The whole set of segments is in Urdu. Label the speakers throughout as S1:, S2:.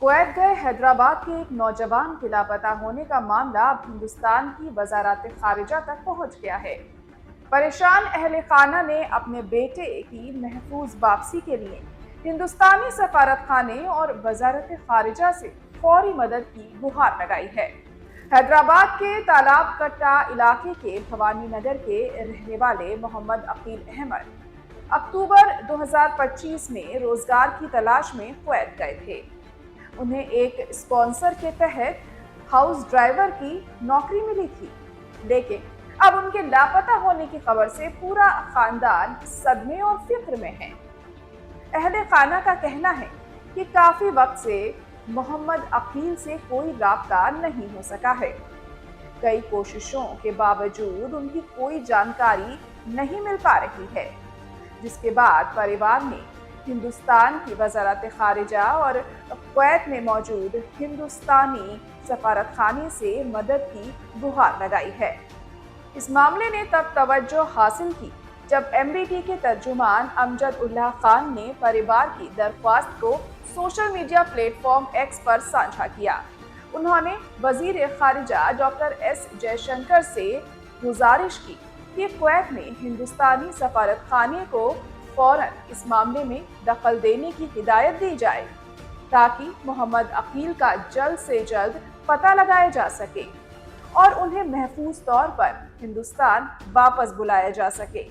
S1: کویت گئے حیدرآباد کے ایک نوجوان کے لاپتہ ہونے کا معاملہ اب ہندوستان کی وزارت خارجہ تک پہنچ گیا ہے۔ پریشان اہل خانہ نے اپنے بیٹے کی محفوظ واپسی کے لیے ہندوستانی سفارت خانے اور وزارت خارجہ سے فوری مدد کی گہار لگائی ہے۔ حیدرآباد کے تالاب کٹا علاقے کے بھوانی نگر کے رہنے والے محمد عقیل احمد اکتوبر 2025 میں روزگار کی تلاش میں کویت گئے تھے۔ انہیں ایک اسپانسر کے تحت ہاؤس ڈرائیور کی نوکری ملی تھی، لیکن اب ان کے لاپتہ ہونے کی خبر سے پورا خاندان صدمے اور فکر میں ہے۔ اہل خانہ کا کہنا ہے کہ کافی وقت سے محمد عقیل سے کوئی رابطہ نہیں ہو سکا ہے۔ کئی کوششوں کے باوجود ان کی کوئی جانکاری نہیں مل پا رہی ہے، جس کے بعد پریوار نے ہندوستان کی وزارت خارجہ اور کویت میں موجود ہندوستانی سفارت خانے سے مدد کی گہار لگائی ہے۔ اس معاملے نے تب توجہ حاصل کی جب MBT کے ترجمان امجد اللہ خان نے پریوار کی درخواست کو social media platform X پر ساجھا کیا۔ انہوں نے وزیر خارجہ ڈاکٹر ایس جے شنکر سے گزارش کی کہ کویت میں ہندوستانی سفارت خانے کو فوراً اس معاملے میں دخل دینے کی ہدایت دی جائے تاکہ محمد عقیل کا جلد سے جلد پتہ لگایا جا سکے اور انہیں محفوظ طور پر ہندوستان واپس بلایا جا سکے۔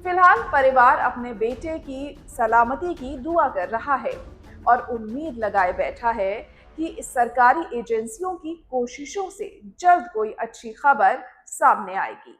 S1: فی الحال پریوار اپنے بیٹے کی سلامتی کی دعا کر رہا ہے اور امید لگائے بیٹھا ہے کہ اس سرکاری ایجنسیوں کی کوششوں سے جلد کوئی اچھی خبر سامنے آئے گی۔